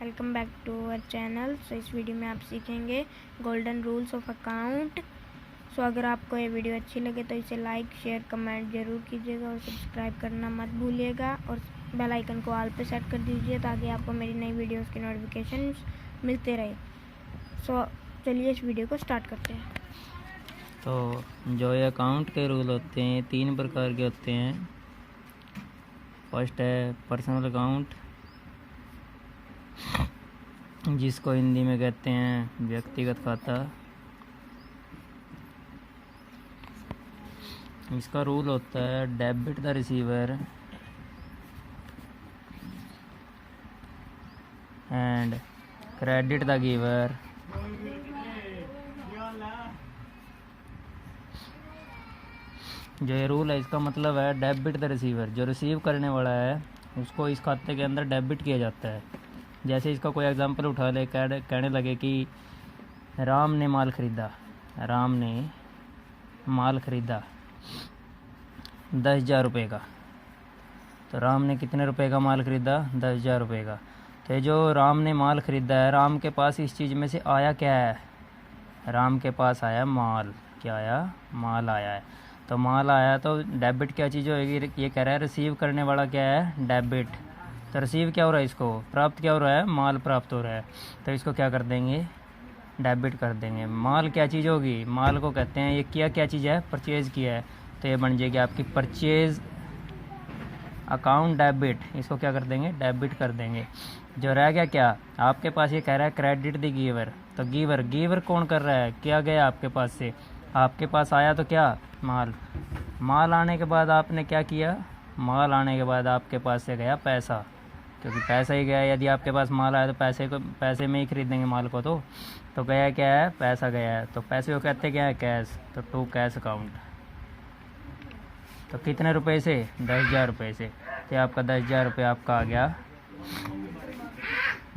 Welcome back to our channel. So इस video में आप सीखेंगे golden rules of account. So अगर आपको ये वीडियो अच्छी लगे तो इसे लाइक शेयर कमेंट ज़रूर कीजिएगा और सब्सक्राइब करना मत भूलिएगा और बेल आइकन को ऑल पे सेट कर दीजिए ताकि आपको मेरी नई वीडियोस की नोटिफिकेशन मिलते रहे। सो चलिए इस वीडियो को स्टार्ट करते हैं। तो जो ये अकाउंट के रूल होते हैं तीन प्रकार के होते हैं। फर्स्ट है पर्सनल अकाउंट, जिसको हिंदी में कहते हैं व्यक्तिगत खाता। इसका रूल होता है debit the receiver and credit the giver. जो ये रूल है इसका मतलब है डेबिट द रिसीवर, जो रिसीव करने वाला है उसको इस खाते के अंदर डेबिट किया जाता है। जैसे इसका कोई एग्जांपल उठा ले, कहने लगे कि राम ने माल ख़रीदा, राम ने माल ख़रीदा 10,000 रुपये का। तो राम ने कितने रुपए का माल ख़रीदा? 10,000 रुपये का। तो जो राम ने माल ख़रीदा है, राम के पास इस चीज़ में से आया क्या है? राम के पास आया माल। क्या आया? माल आया है। तो माल आया तो डेबिट क्या चीज़ होगी? ये कह रहा है रिसीव करने वाला क्या है? डेबिट। तो रिसीव क्या हो रहा है? इसको प्राप्त क्या हो रहा है? माल प्राप्त हो रहा है। तो इसको क्या कर देंगे? डेबिट कर देंगे। माल क्या चीज़ होगी? माल को कहते हैं, ये किया क्या चीज़ है? परचेज़ किया है। तो ये बन जाएगी आपकी परचेज़ अकाउंट डेबिट। इसको क्या कर देंगे? डेबिट कर देंगे। जो रह गया क्या? आपके पास ये कह रहा है क्रेडिट द गिवर। तो गिवर कौन कर रहा है? क्या गया आपके पास से? आपके पास आया तो क्या? माल। माल आने के बाद आपने क्या किया? माल आने के बाद आपके पास से गया पैसा, क्योंकि पैसा ही गया। यदि आपके पास माल आया तो पैसे में ही खरीदेंगे माल को। तो गया क्या है? पैसा गया है। तो पैसे को कहते क्या है? कैश। तो टू कैश अकाउंट। तो कितने रुपए से? 10,000 रुपये से। तो आपका 10,000 रुपये आपका आ गया।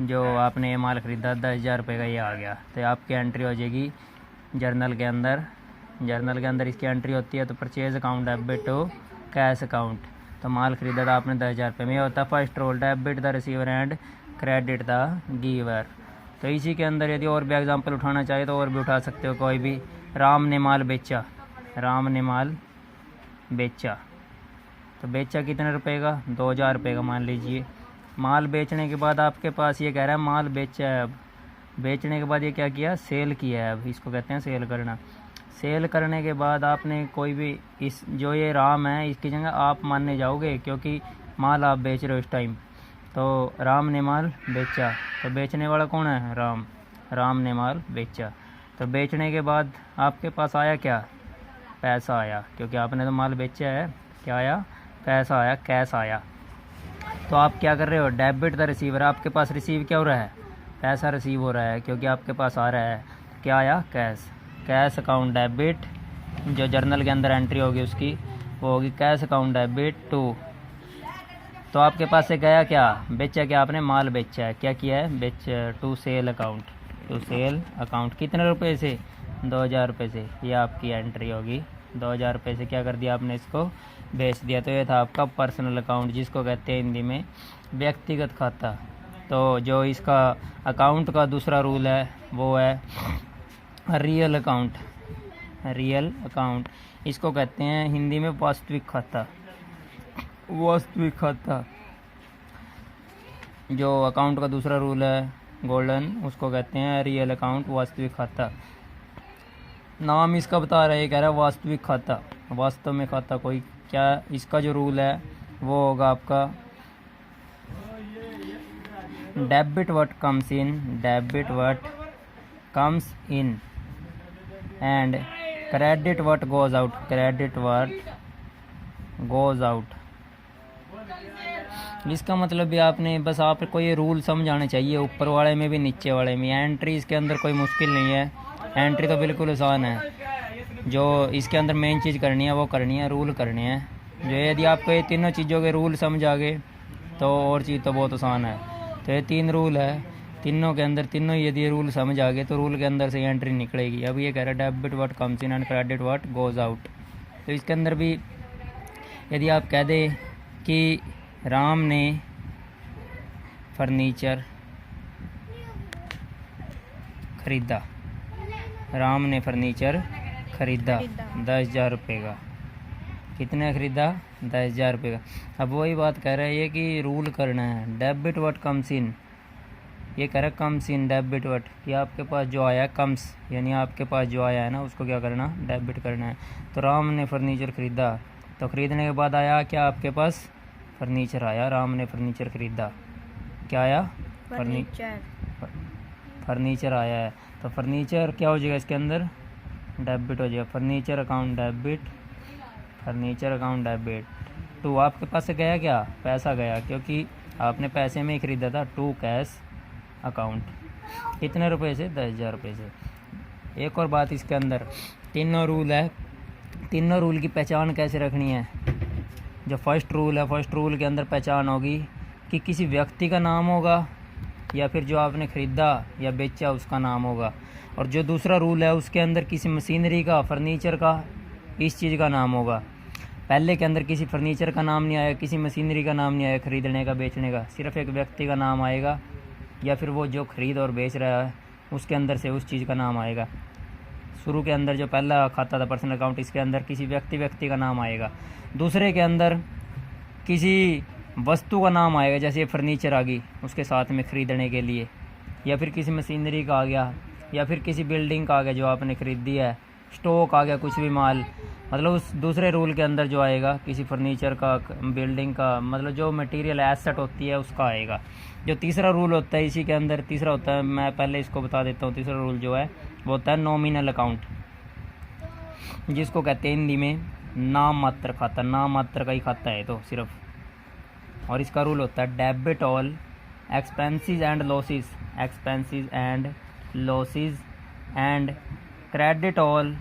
जो आपने ये माल ख़रीदा 10,000 रुपये का, ये आ गया। तो आपकी एंट्री हो जाएगी जर्नल के अंदर। जर्नल के अंदर इसकी एंट्री होती है। तो purchase account debit to cash account. तो माल ख़रीदा था आपने 10,000 रुपये में। ये होता है first rule, debit the receiver and credit the giver. तो इसी के अंदर यदि और भी एग्जांपल उठाना चाहिए तो और भी उठा सकते हो कोई भी। राम ने माल बेचा, राम ने माल बेचा। तो बेचा कितने रुपए का? 2,000 रुपये का मान लीजिए। माल बेचने के बाद आपके पास ये कह रहा है माल बेचा है। अब बेचने के बाद ये क्या किया? सेल किया है। अब इसको कहते हैं सेल करना। सेल करने के बाद आपने कोई भी इस जो ये राम है इसकी जगह आप मानने जाओगे, क्योंकि माल आप बेच रहे हो इस टाइम। तो राम ने माल बेचा। तो बेचने वाला कौन है? राम। राम ने माल बेचा। तो बेचने के बाद आपके पास आया क्या? पैसा आया, क्योंकि आपने तो माल बेचा है। क्या आया? पैसा आया, कैश आया। तो आप क्या कर रहे हो? Debit the receiver. आपके पास रिसीव क्या हो रहा है? पैसा रिसीव हो रहा है, क्योंकि आपके पास आ रहा है। क्या आया? कैश। Cash account debit. जो जर्नल के अंदर एंट्री होगी उसकी वो होगी कैश अकाउंट डेबिट टू। तो आपके पास से गया क्या? बेचा क्या आपने? माल बेचा है। क्या किया है? बेचा। To sale account. To sale account कितने रुपए से? 2,000 रुपये से। ये आपकी एंट्री होगी। 2,000 रुपये से क्या कर दिया आपने? इसको बेच दिया। तो ये था आपका पर्सनल अकाउंट, जिसको कहते हैं हिंदी में व्यक्तिगत खाता। तो जो इसका अकाउंट का दूसरा रूल है वो है रियल अकाउंट। रियल अकाउंट इसको कहते हैं हिंदी में वास्तविक खाता। वास्तविक खाता। जो अकाउंट का दूसरा रूल है गोल्डन, उसको कहते हैं रियल अकाउंट, वास्तविक खाता। नाम इसका बता रहा है, कह रहा है वास्तविक खाता। वास्तव में खाता कोई क्या? इसका जो रूल है वो होगा आपका debit what comes in, debit what comes in and credit what goes out, credit what goes out. इसका मतलब भी आपने बस आपको ये रूल समझ आने चाहिए, ऊपर वाले में भी नीचे वाले में। एंट्री इसके अंदर कोई मुश्किल नहीं है, एंट्री तो बिल्कुल आसान है। जो इसके अंदर मेन चीज़ करनी है वो करनी है, रूल करने हैं। जो यदि आपको ये तीनों चीज़ों के रूल समझ आ गए तो और चीज़ तो बहुत आसान है। तो ये 3 रूल है, तीनों के अंदर तीनों यदि रूल समझ आ गए तो रूल के अंदर से एंट्री निकलेगी। अब ये कह रहा है debit what comes in and credit what goes out. तो इसके अंदर भी यदि आप कह दें कि राम ने फर्नीचर खरीदा, राम ने फर्नीचर खरीदा 10,000 रुपये का। कितने खरीदा? 10,000 रुपये का। अब वही बात कह रहे हैं कि रूल करना है, डेबिट व्हाट कम्स इन, ये कह रहा है कम्स इन डेबिट व्हाट, कि आपके पास जो आया है कम्स, यानी आपके पास जो आया है ना उसको क्या करना, डेबिट करना है। तो राम ने फर्नीचर खरीदा, तो ख़रीदने के बाद आया क्या आपके पास? फर्नीचर आया। राम ने फर्नीचर खरीदा, क्या आया? फर्नीचर आया है। तो फर्नीचर क्या हो जाएगा इसके अंदर? डेबिट हो जाएगा। Furniture account debit, furniture account debit. To आपके पास से गया क्या? पैसा गया, क्योंकि आपने पैसे में ही ख़रीदा था। टू कैश अकाउंट, कितने रुपए से? 10,000 रुपये से। एक और बात इसके अंदर, तीनों रूल है, तीनों रूल की पहचान कैसे रखनी है? जो फर्स्ट रूल है, फर्स्ट रूल के अंदर पहचान होगी कि किसी व्यक्ति का नाम होगा या फिर जो आपने ख़रीदा या बेचा उसका नाम होगा। और जो दूसरा रूल है उसके अंदर किसी मशीनरी का, फर्नीचर का, इस चीज़ का नाम होगा। पहले के अंदर किसी फर्नीचर का नाम नहीं आया, किसी मशीनरी का नाम नहीं आया, ख़रीदने का, बेचने का, सिर्फ एक व्यक्ति का नाम आएगा या फिर वो जो ख़रीद और बेच रहा है उसके अंदर से उस चीज़ का नाम आएगा। शुरू के अंदर जो पहला खाता था पर्सनल अकाउंट, इसके अंदर किसी व्यक्ति का नाम आएगा। दूसरे के अंदर किसी वस्तु का नाम आएगा, जैसे फर्नीचर आ गई उसके साथ में ख़रीदने के लिए, या फिर किसी मशीनरी का आ गया, या फिर किसी बिल्डिंग का आ गया जो आपने ख़रीदी है, स्टॉक आ गया, कुछ भी माल, मतलब उस दूसरे रूल के अंदर जो आएगा किसी फर्नीचर का, बिल्डिंग का, मतलब जो मटेरियल एसेट होती है उसका आएगा। जो तीसरा रूल होता है इसी के अंदर, तीसरा होता है, मैं पहले इसको बता देता हूँ। तीसरा रूल जो है वो होता है नॉमिनल अकाउंट, जिसको कहते हैं हिंदी में नाम मात्र खाता। नाम मात्र का ही खाता है तो सिर्फ। और इसका रूल होता है debit all expenses and losses, expenses and losses, and credit all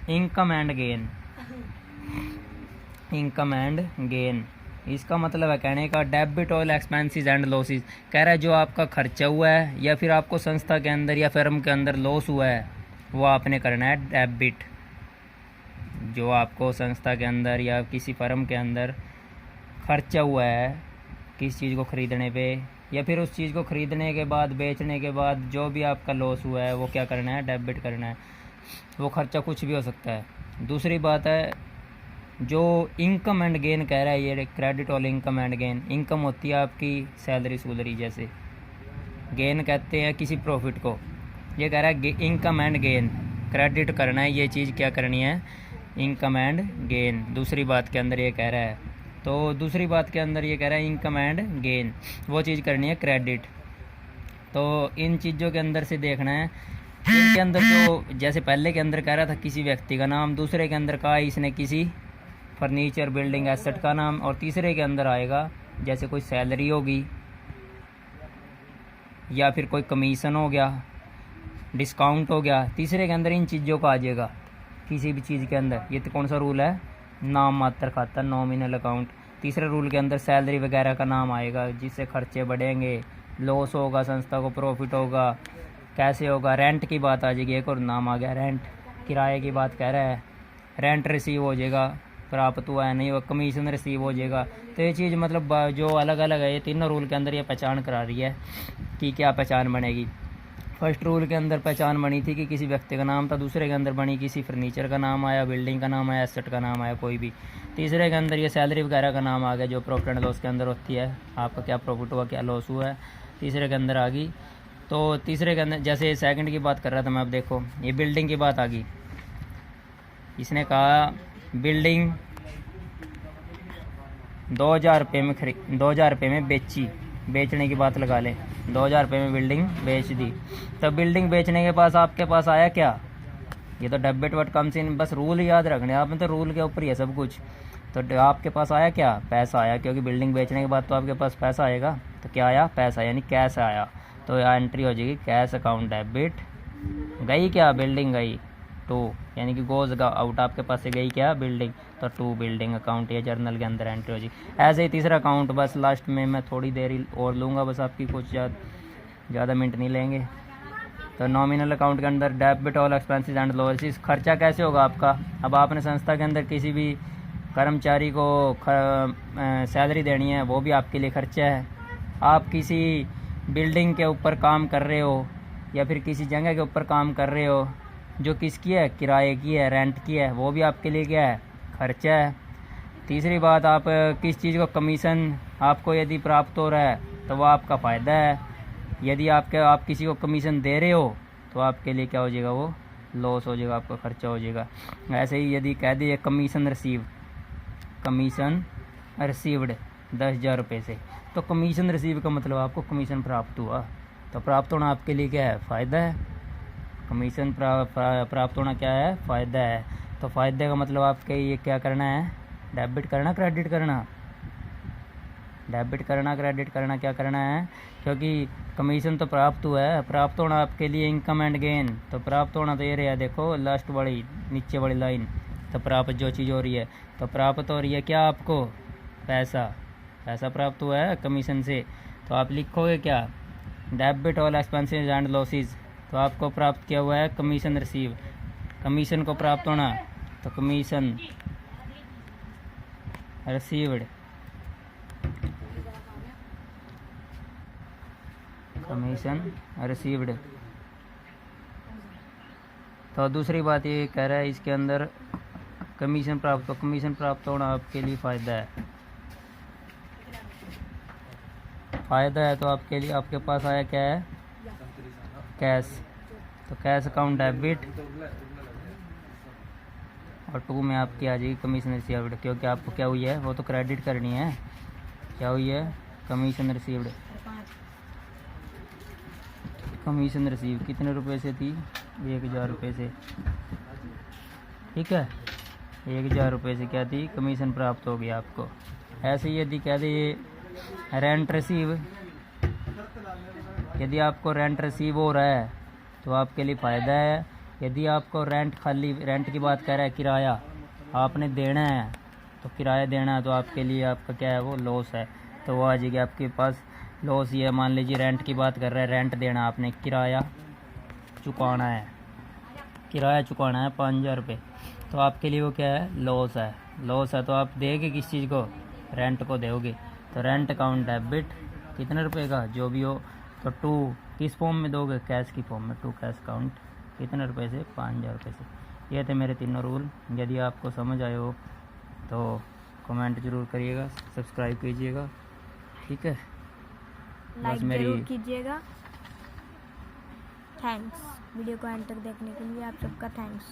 income and gain, income and gain. इसका मतलब है कहने का debit all expenses and losses, कह रहा है जो आपका खर्चा हुआ है या फिर आपको संस्था के अंदर या फर्म के अंदर लॉस हुआ है वो आपने करना है डेबिट। जो आपको संस्था के अंदर या किसी फर्म के अंदर खर्चा हुआ है किस चीज़ को ख़रीदने पे, या फिर उस चीज़ को ख़रीदने के बाद, बेचने के बाद जो भी आपका लॉस हुआ है वो क्या करना है? डेबिट करना है। वो खर्चा कुछ भी हो सकता है। दूसरी बात है जो इनकम एंड गेन कह रहा है, ये credit all income and gain. Income होती है आपकी सैलरी सुलरी जैसे, गेन कहते हैं किसी प्रॉफिट को। ये कह रहा है इनकम एंड गेन, क्रेडिट करना है, ये चीज़ क्या करनी है? Income and gain. दूसरी बात के अंदर ये कह रहा है, तो दूसरी बात के अंदर ये कह रहा है इनकम एंड गेन, वो चीज़ करनी है क्रेडिट। तो इन चीज़ों के अंदर से देखना है, इनके अंदर जो जैसे पहले के अंदर कह रहा था किसी व्यक्ति का नाम, दूसरे के अंदर कहा इसने किसी फर्नीचर, बिल्डिंग, एसेट का नाम, और तीसरे के अंदर आएगा जैसे कोई सैलरी होगी या फिर कोई कमीशन हो गया, डिस्काउंट हो गया, तीसरे के अंदर इन चीज़ों का आ जाएगा किसी भी चीज़ के अंदर। ये तो कौन सा रूल है? नाम मात्र खाता, नॉमिनल अकाउंट। तीसरे रूल के अंदर सैलरी वगैरह का नाम आएगा, जिससे खर्चे बढ़ेंगे, लॉस होगा, संस्था को प्रॉफिट होगा, कैसे होगा। रेंट की बात आ जाएगी, एक और नाम आ गया रेंट, किराए की बात कह रहा है। रेंट रिसीव हो जाएगा, प्राप्त हुआ है नहीं हुआ, कमीशन रिसीव हो जाएगा। तो ये चीज़ मतलब जो अलग अलग है, ये तीनों रूल के अंदर ये पहचान करा रही है कि क्या पहचान बनेगी। फर्स्ट रूल के अंदर पहचान बनी थी कि किसी व्यक्ति का नाम था, दूसरे के अंदर बनी किसी फर्नीचर का नाम आया, बिल्डिंग का नाम आया, एसेट का नाम आया कोई भी, तीसरे के अंदर ये सैलरी वगैरह का नाम आ गया जो प्रॉफिट एंड लॉस के अंदर होती है, आपका क्या प्रॉफिट हुआ, क्या लॉस हुआ है, तीसरे के अंदर आ गई। तो तीसरे के अंदर जैसे सेकंड की बात कर रहा था मैं, अब देखो ये बिल्डिंग की बात आ गई। इसने कहा बिल्डिंग 2,000 रुपये में 2,000 रुपये में बेची, बेचने की बात लगा ले, 2,000 रुपये में बिल्डिंग बेच दी। तब बिल्डिंग बेचने के पास आपके पास आया क्या? ये तो डेबिट व्हाट कम्स इन, बस रूल याद रखने आपने, तो रूल के ऊपर ही है सब कुछ। तो आपके पास आया क्या? पैसा आया, क्योंकि बिल्डिंग बेचने के बाद तो आपके पास पैसा आएगा। तो क्या आया? पैसा, यानी कैश आया। तो यहाँ एंट्री हो जाएगी कैश अकाउंट डेबिट। गई क्या? बिल्डिंग गई, टू, यानी कि गोज आउट, आपके पास से गई क्या? बिल्डिंग, तो टू बिल्डिंग अकाउंट, ये जर्नल के अंदर एंट्री हो जाएगी। ऐसे ही तीसरा अकाउंट, बस लास्ट में मैं थोड़ी देर और लूँगा, बस आपकी कुछ ज़्यादा मिनट नहीं लेंगे। तो नॉमिनल अकाउंट के अंदर debit all expenses and losses, खर्चा कैसे होगा आपका? अब आपने संस्था के अंदर किसी भी कर्मचारी को सैलरी देनी है, वो भी आपके लिए खर्चा है। आप किसी बिल्डिंग के ऊपर काम कर रहे हो या फिर किसी जगह के ऊपर काम कर रहे हो जो किसकी है, किराए की है, रेंट की है, वो भी आपके लिए क्या है, खर्चा है। तीसरी बात, आप किस चीज़ को कमीशन आपको यदि प्राप्त हो रहा है तो वो आपका फ़ायदा है। यदि आप किसी को कमीशन दे रहे हो तो आपके लिए क्या हो जाएगा, वो लॉस हो जाएगा, आपका खर्चा हो जाएगा। ऐसे ही यदि कह दिए कमीशन रिसीव्ड 10,000 रुपये से, तो कमीशन रिसीव का मतलब आपको कमीशन प्राप्त हुआ, तो प्राप्त होना आपके लिए क्या है, फ़ायदा है। कमीशन प्राप्त होना क्या है, फ़ायदा है। तो फ़ायदे का मतलब आपके ये क्या करना है, डेबिट करना, क्रेडिट करना, डेबिट करना, क्रेडिट करना, क्या करना है, क्योंकि कमीशन तो प्राप्त हुआ है। प्राप्त होना आपके लिए इनकम एंड गेन, तो प्राप्त होना तो ये रहा, देखो लास्ट वाली नीचे वाली लाइन, तो प्राप्त जो चीज़ हो रही है, तो प्राप्त हो रही है क्या, आपको पैसा प्राप्त हुआ है कमीशन से। तो आप लिखोगे क्या, debit all expenses and losses, तो आपको प्राप्त किया हुआ है कमीशन रिसीव। कमीशन को प्राप्त होना, तो कमीशन रिसीव्ड, कमीशन रिसीव्ड। तो दूसरी बात ये कह रहा है इसके अंदर कमीशन प्राप्त होना आपके लिए फ़ायदा है। फ़ायदा है तो आपके लिए, आपके पास आया क्या है, कैश, तो कैश अकाउंट डेबिट, और 2 में आपकी आ जाएगी कमीशन रिसीव्ड, क्योंकि आपको क्या हुई है, वो तो क्रेडिट करनी है, क्या हुई है, कमीशन रिसीव्ड। कमीशन रिसीव कितने रुपए से थी, 1,000 रुपये से, ठीक है, 1,000 रुपये से क्या थी, कमीशन प्राप्त हो गया आपको। ऐसे ही यदि कह दे रेंट रिसीव, यदि आपको रेंट रिसीव हो रहा है तो आपके लिए फ़ायदा है। यदि आपको रेंट की बात कर रहा है, किराया आपने देना है, तो किराया देना है, तो आपके लिए आपका क्या है, वो लॉस है, तो वो आ जाएगी आपके पास लॉस। ये मान लीजिए रेंट की बात कर रहा है, रेंट देना आपने, किराया चुकाना है, 5,000 रुपये, तो आपके लिए वो क्या है, लॉस है। तो आप देंगे किस चीज़ को, रेंट को दोगे, तो रेंट अकाउंट डेबिट कितने रुपए का जो भी हो, तो 2 किस फॉर्म में दोगे, कैश की फॉर्म में, 2 कैश अकाउंट कितने रुपए से, 5,000 रुपये से। ये थे मेरे तीनों रूल। यदि आपको समझ आए हो तो कमेंट ज़रूर करिएगा, सब्सक्राइब कीजिएगा, ठीक है, लाइक जरूर कीजिएगा। थैंक्स वीडियो को एंड तक देखने के लिए, आप सबका थैंक्स।